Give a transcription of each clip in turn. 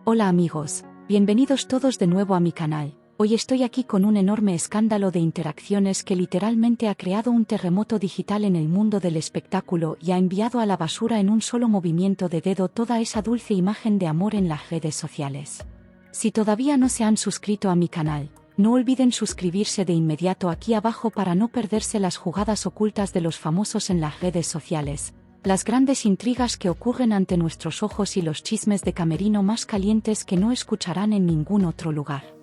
Hola amigos, bienvenidos todos de nuevo a mi canal. Hoy estoy aquí con un enorme escándalo de interacciones que literalmente ha creado un terremoto digital en el mundo del espectáculo y ha enviado a la basura en un solo movimiento de dedo toda esa dulce imagen de amor en las redes sociales. Si todavía no se han suscrito a mi canal, no olviden suscribirse de inmediato aquí abajo para no perderse las jugadas ocultas de los famosos en las redes sociales, las grandes intrigas que ocurren ante nuestros ojos y los chismes de camerino más calientes que no escucharán en ningún otro lugar.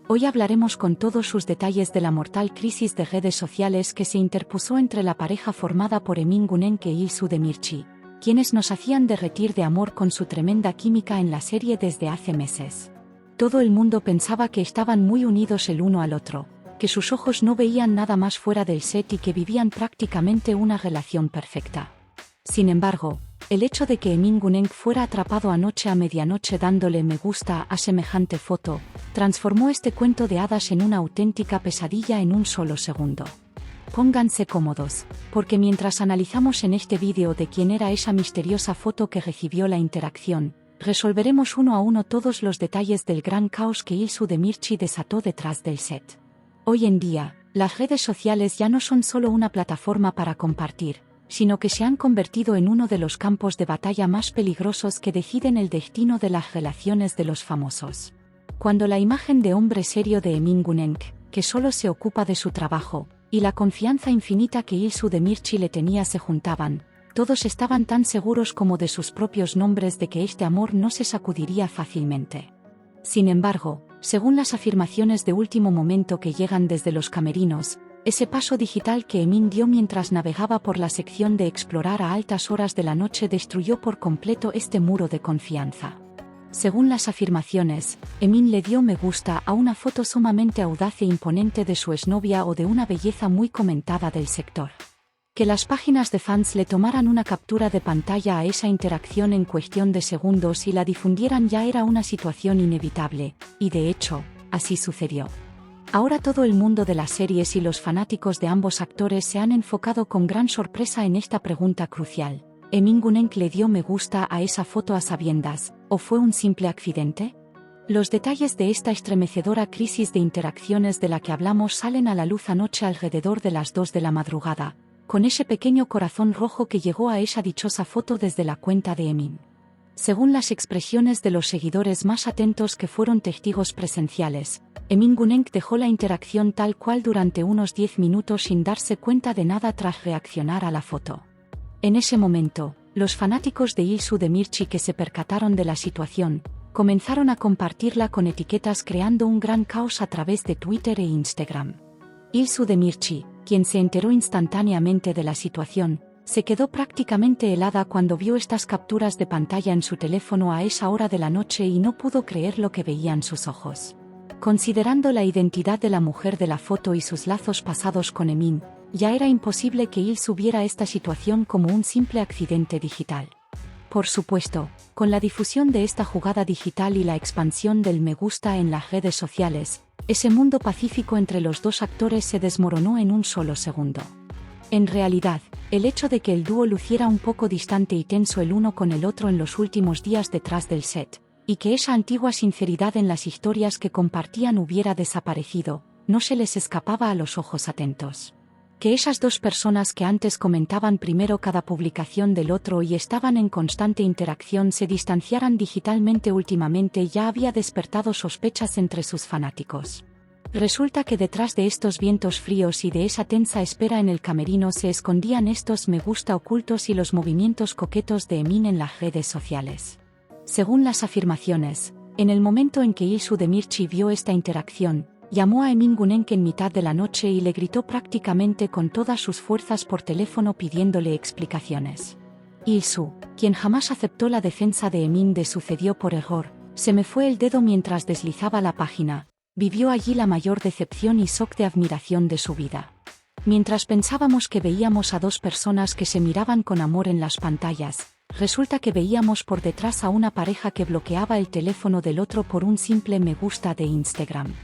Hoy hablaremos con todos sus detalles de la mortal crisis de redes sociales que se interpuso entre la pareja formada por Emin Günenk e Ilsu Demirci, quienes nos hacían derretir de amor con su tremenda química en la serie desde hace meses. Todo el mundo pensaba que estaban muy unidos el uno al otro, que sus ojos no veían nada más fuera del set y que vivían prácticamente una relación perfecta. Sin embargo, el hecho de que Emin Günenk fuera atrapado anoche a medianoche dándole me gusta a semejante foto, transformó este cuento de hadas en una auténtica pesadilla en un solo segundo. Pónganse cómodos, porque mientras analizamos en este vídeo de quién era esa misteriosa foto que recibió la interacción, resolveremos uno a uno todos los detalles del gran caos que Ilsu Demirci desató detrás del set. Hoy en día, las redes sociales ya no son solo una plataforma para compartir, sino que se han convertido en uno de los campos de batalla más peligrosos que deciden el destino de las relaciones de los famosos. Cuando la imagen de hombre serio de Emin Günenk, que solo se ocupa de su trabajo, y la confianza infinita que Ilsu Demirci le tenía se juntaban, todos estaban tan seguros como de sus propios nombres de que este amor no se sacudiría fácilmente. Sin embargo, según las afirmaciones de último momento que llegan desde los camerinos, ese paso digital que Emin dio mientras navegaba por la sección de explorar a altas horas de la noche destruyó por completo este muro de confianza. Según las afirmaciones, Emin le dio me gusta a una foto sumamente audaz e imponente de su exnovia o de una belleza muy comentada del sector. Que las páginas de fans le tomaran una captura de pantalla a esa interacción en cuestión de segundos y la difundieran ya era una situación inevitable, y de hecho, así sucedió. Ahora todo el mundo de las series y los fanáticos de ambos actores se han enfocado con gran sorpresa en esta pregunta crucial. ¿Emin Günenk le dio me gusta a esa foto a sabiendas, o fue un simple accidente? Los detalles de esta estremecedora crisis de interacciones de la que hablamos salen a la luz anoche alrededor de las 2 de la madrugada, con ese pequeño corazón rojo que llegó a esa dichosa foto desde la cuenta de Emin. Según las expresiones de los seguidores más atentos que fueron testigos presenciales, Emin Günenk dejó la interacción tal cual durante unos 10 minutos sin darse cuenta de nada tras reaccionar a la foto. En ese momento, los fanáticos de Ilsu Demirci que se percataron de la situación, comenzaron a compartirla con etiquetas creando un gran caos a través de Twitter e Instagram. Ilsu Demirci, quien se enteró instantáneamente de la situación, se quedó prácticamente helada cuando vio estas capturas de pantalla en su teléfono a esa hora de la noche y no pudo creer lo que veían sus ojos. Considerando la identidad de la mujer de la foto y sus lazos pasados con Emin, ya era imposible que Ilsu viera esta situación como un simple accidente digital. Por supuesto, con la difusión de esta jugada digital y la expansión del me gusta en las redes sociales, ese mundo pacífico entre los dos actores se desmoronó en un solo segundo. En realidad, el hecho de que el dúo luciera un poco distante y tenso el uno con el otro en los últimos días detrás del set, y que esa antigua sinceridad en las historias que compartían hubiera desaparecido, no se les escapaba a los ojos atentos. Que esas dos personas que antes comentaban primero cada publicación del otro y estaban en constante interacción se distanciaran digitalmente últimamente ya había despertado sospechas entre sus fanáticos. Resulta que detrás de estos vientos fríos y de esa tensa espera en el camerino se escondían estos me gusta ocultos y los movimientos coquetos de Emin en las redes sociales. Según las afirmaciones, en el momento en que Ilsu Demirci vio esta interacción, llamó a Emin Günenk en mitad de la noche y le gritó prácticamente con todas sus fuerzas por teléfono pidiéndole explicaciones. Ilsu, quien jamás aceptó la defensa de Emin de sucedió por error, se me fue el dedo mientras deslizaba la página. Vivió allí la mayor decepción y shock de admiración de su vida. Mientras pensábamos que veíamos a dos personas que se miraban con amor en las pantallas, resulta que veíamos por detrás a una pareja que bloqueaba el teléfono del otro por un simple me gusta de Instagram.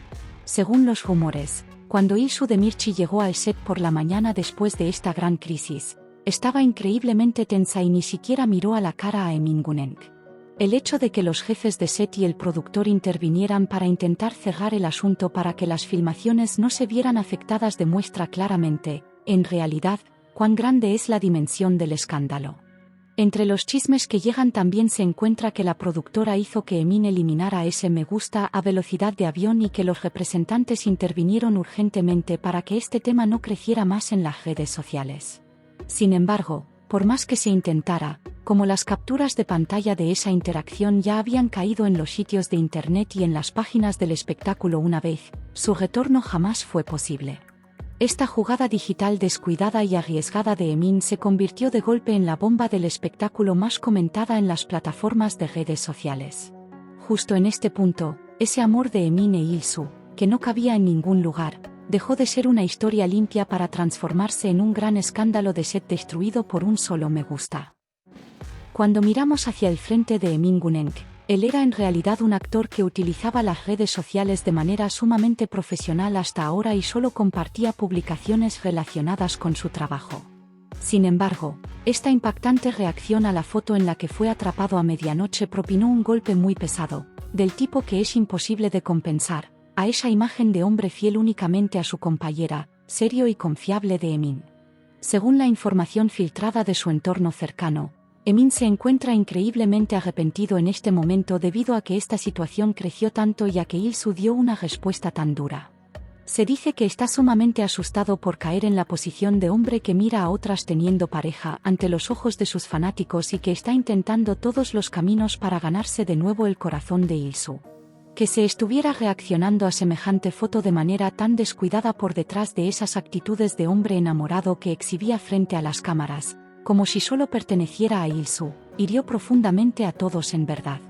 Según los rumores, cuando Ilsu Demirci llegó al set por la mañana después de esta gran crisis, estaba increíblemente tensa y ni siquiera miró a la cara a Emin Günenk. El hecho de que los jefes de set y el productor intervinieran para intentar cerrar el asunto para que las filmaciones no se vieran afectadas demuestra claramente, en realidad, cuán grande es la dimensión del escándalo. Entre los chismes que llegan también se encuentra que la productora hizo que Emin eliminara ese me gusta a velocidad de avión y que los representantes intervinieron urgentemente para que este tema no creciera más en las redes sociales. Sin embargo, por más que se intentara, como las capturas de pantalla de esa interacción ya habían caído en los sitios de internet y en las páginas del espectáculo una vez, su retorno jamás fue posible. Esta jugada digital descuidada y arriesgada de Emin se convirtió de golpe en la bomba del espectáculo más comentada en las plataformas de redes sociales. Justo en este punto, ese amor de Emin e Il-soo, que no cabía en ningún lugar, dejó de ser una historia limpia para transformarse en un gran escándalo de set destruido por un solo me gusta. Cuando miramos hacia el frente de Emin Guneng, él era en realidad un actor que utilizaba las redes sociales de manera sumamente profesional hasta ahora y solo compartía publicaciones relacionadas con su trabajo. Sin embargo, esta impactante reacción a la foto en la que fue atrapado a medianoche propinó un golpe muy pesado, del tipo que es imposible de compensar, a esa imagen de hombre fiel únicamente a su compañera, serio y confiable de Emin. Según la información filtrada de su entorno cercano, Emin se encuentra increíblemente arrepentido en este momento debido a que esta situación creció tanto y a que Il-soo dio una respuesta tan dura. Se dice que está sumamente asustado por caer en la posición de hombre que mira a otras teniendo pareja ante los ojos de sus fanáticos y que está intentando todos los caminos para ganarse de nuevo el corazón de Il-soo. Que se estuviera reaccionando a semejante foto de manera tan descuidada por detrás de esas actitudes de hombre enamorado que exhibía frente a las cámaras, como si solo perteneciera a Il-soo, hirió profundamente a todos en verdad.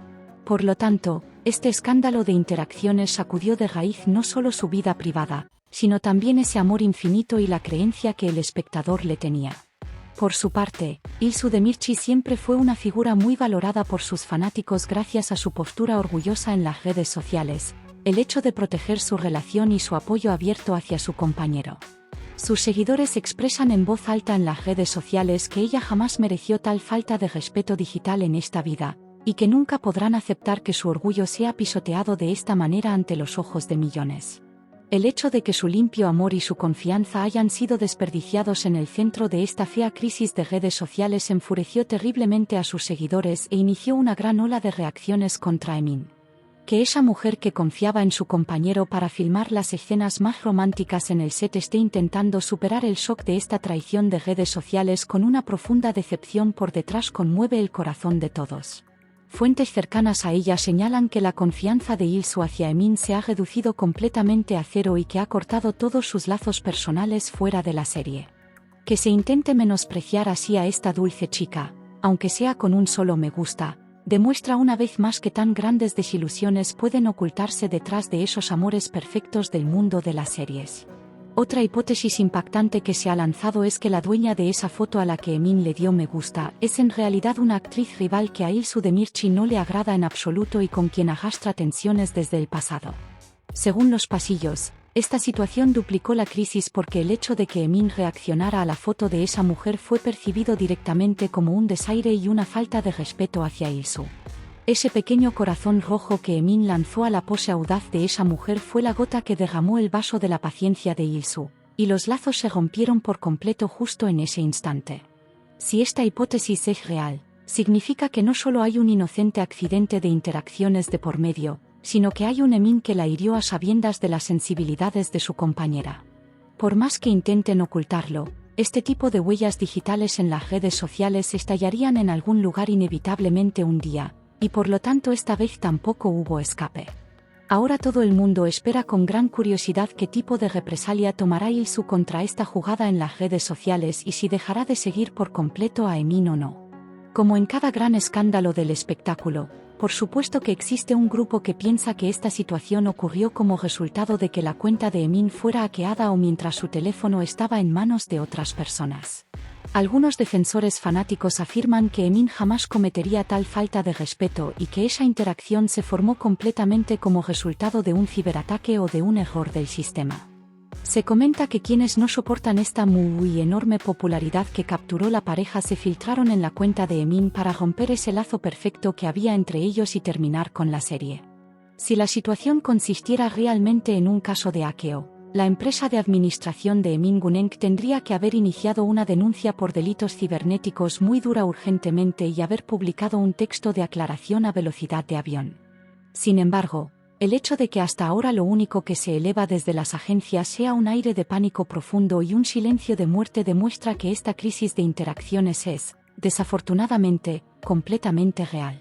Por lo tanto, este escándalo de interacciones sacudió de raíz no solo su vida privada, sino también ese amor infinito y la creencia que el espectador le tenía. Por su parte, Il-soo de Mirchi siempre fue una figura muy valorada por sus fanáticos gracias a su postura orgullosa en las redes sociales, el hecho de proteger su relación y su apoyo abierto hacia su compañero. Sus seguidores expresan en voz alta en las redes sociales que ella jamás mereció tal falta de respeto digital en esta vida, y que nunca podrán aceptar que su orgullo sea pisoteado de esta manera ante los ojos de millones. El hecho de que su limpio amor y su confianza hayan sido desperdiciados en el centro de esta fea crisis de redes sociales enfureció terriblemente a sus seguidores e inició una gran ola de reacciones contra Emin. Que esa mujer que confiaba en su compañero para filmar las escenas más románticas en el set esté intentando superar el shock de esta traición de redes sociales con una profunda decepción por detrás conmueve el corazón de todos. Fuentes cercanas a ella señalan que la confianza de Il-soo hacia Emin se ha reducido completamente a cero y que ha cortado todos sus lazos personales fuera de la serie. Que se intente menospreciar así a esta dulce chica, aunque sea con un solo me gusta, demuestra una vez más que tan grandes desilusiones pueden ocultarse detrás de esos amores perfectos del mundo de las series. Otra hipótesis impactante que se ha lanzado es que la dueña de esa foto a la que Emin le dio me gusta es en realidad una actriz rival que a Il-soo de Mirchi no le agrada en absoluto y con quien arrastra tensiones desde el pasado. Según los pasillos, esta situación duplicó la crisis porque el hecho de que Emin reaccionara a la foto de esa mujer fue percibido directamente como un desaire y una falta de respeto hacia Il-soo. Ese pequeño corazón rojo que Emin lanzó a la pose audaz de esa mujer fue la gota que derramó el vaso de la paciencia de Il-soo, y los lazos se rompieron por completo justo en ese instante. Si esta hipótesis es real, significa que no solo hay un inocente accidente de interacciones de por medio, sino que hay un Emin que la hirió a sabiendas de las sensibilidades de su compañera. Por más que intenten ocultarlo, este tipo de huellas digitales en las redes sociales estallarían en algún lugar inevitablemente un día, y por lo tanto esta vez tampoco hubo escape. Ahora todo el mundo espera con gran curiosidad qué tipo de represalia tomará Il-soo contra esta jugada en las redes sociales y si dejará de seguir por completo a Emin o no. Como en cada gran escándalo del espectáculo, por supuesto que existe un grupo que piensa que esta situación ocurrió como resultado de que la cuenta de Emin fuera hackeada o mientras su teléfono estaba en manos de otras personas. Algunos defensores fanáticos afirman que Emin jamás cometería tal falta de respeto y que esa interacción se formó completamente como resultado de un ciberataque o de un error del sistema. Se comenta que quienes no soportan esta muy enorme popularidad que capturó la pareja se filtraron en la cuenta de Emin para romper ese lazo perfecto que había entre ellos y terminar con la serie. Si la situación consistiera realmente en un caso de hackeo, la empresa de administración de Emin Guneng tendría que haber iniciado una denuncia por delitos cibernéticos muy dura urgentemente y haber publicado un texto de aclaración a velocidad de avión. Sin embargo, el hecho de que hasta ahora lo único que se eleva desde las agencias sea un aire de pánico profundo y un silencio de muerte demuestra que esta crisis de interacciones es, desafortunadamente, completamente real.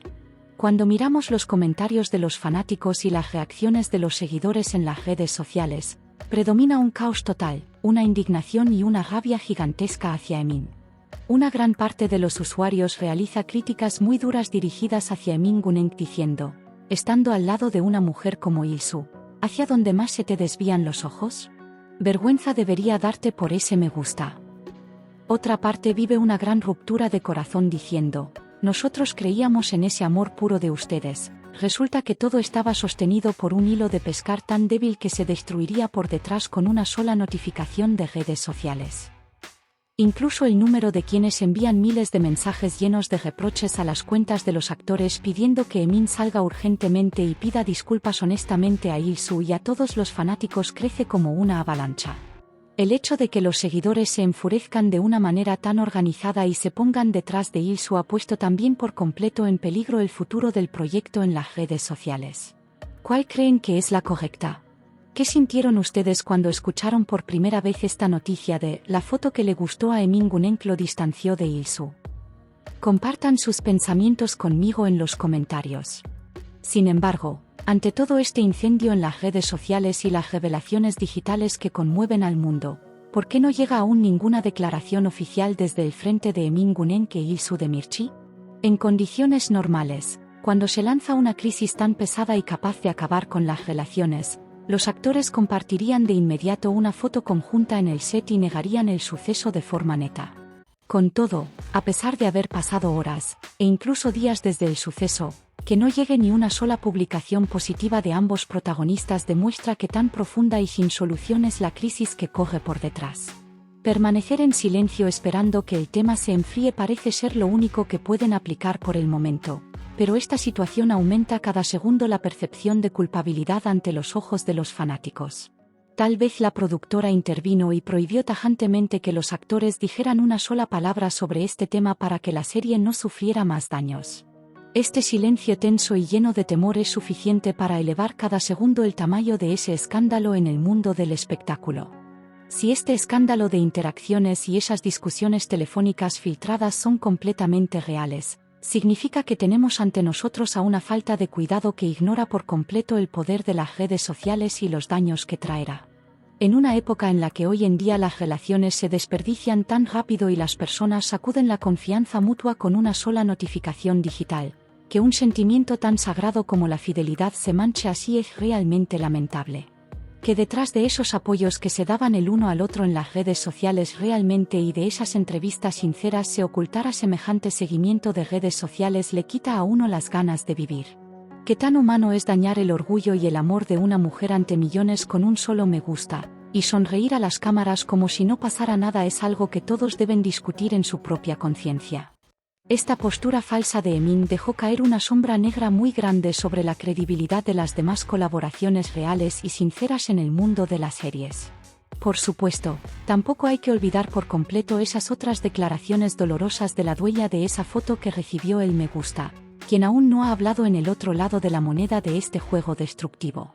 Cuando miramos los comentarios de los fanáticos y las reacciones de los seguidores en las redes sociales, predomina un caos total, una indignación y una rabia gigantesca hacia Emin. Una gran parte de los usuarios realiza críticas muy duras dirigidas hacia Emin Guneng diciendo: estando al lado de una mujer como Il-soo, ¿hacia dónde más se te desvían los ojos? Vergüenza debería darte por ese me gusta. Otra parte vive una gran ruptura de corazón diciendo: nosotros creíamos en ese amor puro de ustedes, resulta que todo estaba sostenido por un hilo de pescar tan débil que se destruiría por detrás con una sola notificación de redes sociales. Incluso el número de quienes envían miles de mensajes llenos de reproches a las cuentas de los actores pidiendo que Emin salga urgentemente y pida disculpas honestamente a Il-soo y a todos los fanáticos crece como una avalancha. El hecho de que los seguidores se enfurezcan de una manera tan organizada y se pongan detrás de Il-soo ha puesto también por completo en peligro el futuro del proyecto en las redes sociales. ¿Cuál creen que es la correcta? ¿Qué sintieron ustedes cuando escucharon por primera vez esta noticia de la foto que le gustó a Emin Guneng lo distanció de Il-soo? Compartan sus pensamientos conmigo en los comentarios. Sin embargo, ante todo este incendio en las redes sociales y las revelaciones digitales que conmueven al mundo, ¿por qué no llega aún ninguna declaración oficial desde el frente de Emin Guneng e Il-soo de Mirchi? En condiciones normales, cuando se lanza una crisis tan pesada y capaz de acabar con las relaciones, los actores compartirían de inmediato una foto conjunta en el set y negarían el suceso de forma neta. Con todo, a pesar de haber pasado horas, e incluso días desde el suceso, que no llegue ni una sola publicación positiva de ambos protagonistas demuestra que tan profunda y sin solución es la crisis que corre por detrás. Permanecer en silencio esperando que el tema se enfríe parece ser lo único que pueden aplicar por el momento, pero esta situación aumenta cada segundo la percepción de culpabilidad ante los ojos de los fanáticos. Tal vez la productora intervino y prohibió tajantemente que los actores dijeran una sola palabra sobre este tema para que la serie no sufriera más daños. Este silencio tenso y lleno de temor es suficiente para elevar cada segundo el tamaño de ese escándalo en el mundo del espectáculo. Si este escándalo de interacciones y esas discusiones telefónicas filtradas son completamente reales, significa que tenemos ante nosotros a una falta de cuidado que ignora por completo el poder de las redes sociales y los daños que traerá. En una época en la que hoy en día las relaciones se desperdician tan rápido y las personas sacuden la confianza mutua con una sola notificación digital, que un sentimiento tan sagrado como la fidelidad se manche así es realmente lamentable. Que detrás de esos apoyos que se daban el uno al otro en las redes sociales realmente y de esas entrevistas sinceras se ocultara semejante seguimiento de redes sociales le quita a uno las ganas de vivir. Qué tan humano es dañar el orgullo y el amor de una mujer ante millones con un solo me gusta, y sonreír a las cámaras como si no pasara nada es algo que todos deben discutir en su propia conciencia. Esta postura falsa de Emin dejó caer una sombra negra muy grande sobre la credibilidad de las demás colaboraciones reales y sinceras en el mundo de las series. Por supuesto, tampoco hay que olvidar por completo esas otras declaraciones dolorosas de la dueña de esa foto que recibió el me gusta, quien aún no ha hablado en el otro lado de la moneda de este juego destructivo.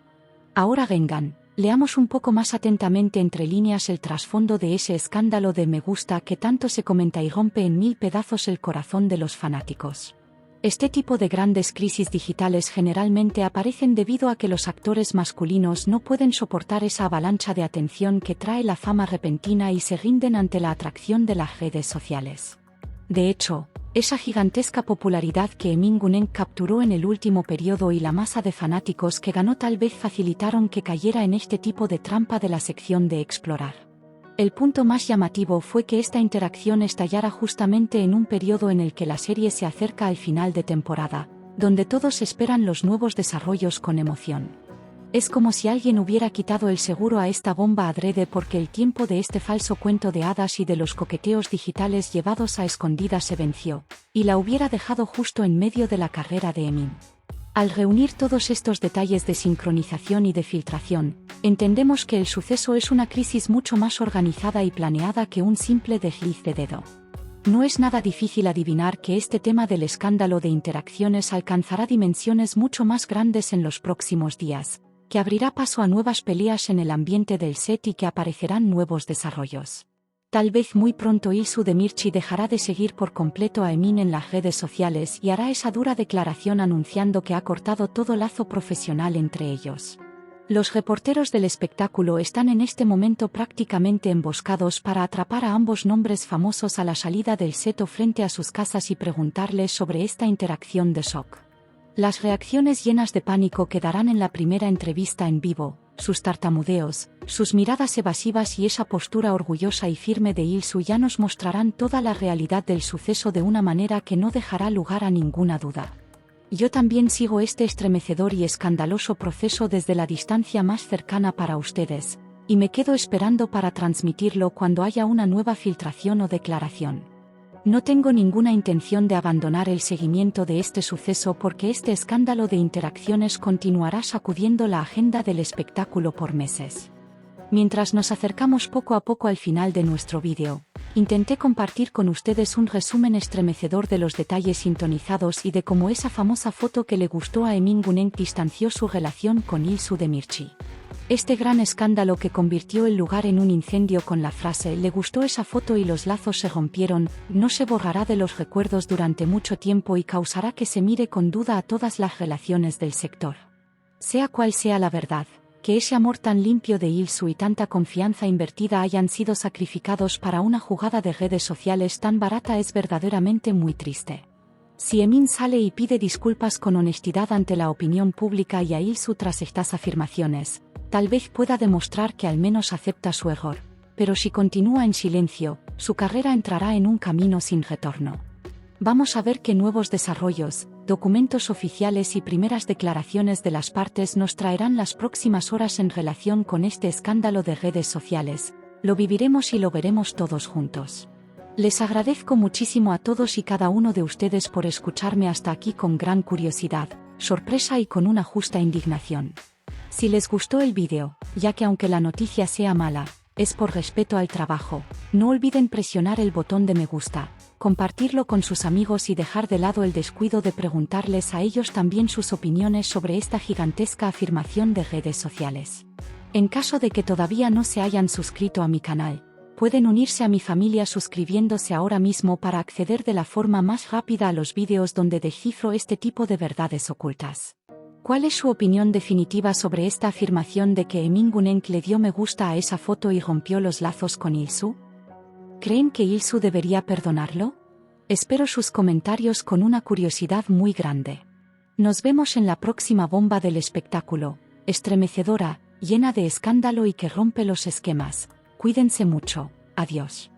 Ahora vengan, leamos un poco más atentamente entre líneas el trasfondo de ese escándalo de me gusta que tanto se comenta y rompe en mil pedazos el corazón de los fanáticos. Este tipo de grandes crisis digitales generalmente aparecen debido a que los actores masculinos no pueden soportar esa avalancha de atención que trae la fama repentina y se rinden ante la atracción de las redes sociales. De hecho, esa gigantesca popularidad que Emin Guneng capturó en el último periodo y la masa de fanáticos que ganó tal vez facilitaron que cayera en este tipo de trampa de la sección de explorar. El punto más llamativo fue que esta interacción estallara justamente en un periodo en el que la serie se acerca al final de temporada, donde todos esperan los nuevos desarrollos con emoción. Es como si alguien hubiera quitado el seguro a esta bomba adrede porque el tiempo de este falso cuento de hadas y de los coqueteos digitales llevados a escondidas se venció, y la hubiera dejado justo en medio de la carrera de Emin. Al reunir todos estos detalles de sincronización y de filtración, entendemos que el suceso es una crisis mucho más organizada y planeada que un simple desliz de dedo. No es nada difícil adivinar que este tema del escándalo de interacciones alcanzará dimensiones mucho más grandes en los próximos días, que abrirá paso a nuevas peleas en el ambiente del set y que aparecerán nuevos desarrollos. Tal vez muy pronto Ilsu Demirci dejará de seguir por completo a Emin en las redes sociales y hará esa dura declaración anunciando que ha cortado todo lazo profesional entre ellos. Los reporteros del espectáculo están en este momento prácticamente emboscados para atrapar a ambos nombres famosos a la salida del set o frente a sus casas y preguntarles sobre esta interacción de shock. Las reacciones llenas de pánico que darán en la primera entrevista en vivo, sus tartamudeos, sus miradas evasivas y esa postura orgullosa y firme de Ilsu ya nos mostrarán toda la realidad del suceso de una manera que no dejará lugar a ninguna duda. Yo también sigo este estremecedor y escandaloso proceso desde la distancia más cercana para ustedes, y me quedo esperando para transmitirlo cuando haya una nueva filtración o declaración. No tengo ninguna intención de abandonar el seguimiento de este suceso porque este escándalo de interacciones continuará sacudiendo la agenda del espectáculo por meses. Mientras nos acercamos poco a poco al final de nuestro vídeo, intenté compartir con ustedes un resumen estremecedor de los detalles sintonizados y de cómo esa famosa foto que le gustó a Emin Güneş distanció su relación con Ilsu Demirci. Este gran escándalo que convirtió el lugar en un incendio con la frase «le gustó esa foto y los lazos se rompieron», no se borrará de los recuerdos durante mucho tiempo y causará que se mire con duda a todas las relaciones del sector. Sea cual sea la verdad, que ese amor tan limpio de Ilsu y tanta confianza invertida hayan sido sacrificados para una jugada de redes sociales tan barata es verdaderamente muy triste. Si Emin sale y pide disculpas con honestidad ante la opinión pública y a Ilsu tras estas afirmaciones, tal vez pueda demostrar que al menos acepta su error, pero si continúa en silencio, su carrera entrará en un camino sin retorno. Vamos a ver qué nuevos desarrollos, documentos oficiales y primeras declaraciones de las partes nos traerán las próximas horas en relación con este escándalo de redes sociales. Lo viviremos y lo veremos todos juntos. Les agradezco muchísimo a todos y cada uno de ustedes por escucharme hasta aquí con gran curiosidad, sorpresa y con una justa indignación. Si les gustó el vídeo, ya que aunque la noticia sea mala, es por respeto al trabajo, no olviden presionar el botón de me gusta, compartirlo con sus amigos y dejar de lado el descuido de preguntarles a ellos también sus opiniones sobre esta gigantesca afirmación de redes sociales. En caso de que todavía no se hayan suscrito a mi canal, pueden unirse a mi familia suscribiéndose ahora mismo para acceder de la forma más rápida a los vídeos donde descifro este tipo de verdades ocultas. ¿Cuál es su opinión definitiva sobre esta afirmación de que Emin Güneş le dio me gusta a esa foto y rompió los lazos con Ilsu? ¿Creen que Ilsu debería perdonarlo? Espero sus comentarios con una curiosidad muy grande. Nos vemos en la próxima bomba del espectáculo, estremecedora, llena de escándalo y que rompe los esquemas. Cuídense mucho. Adiós.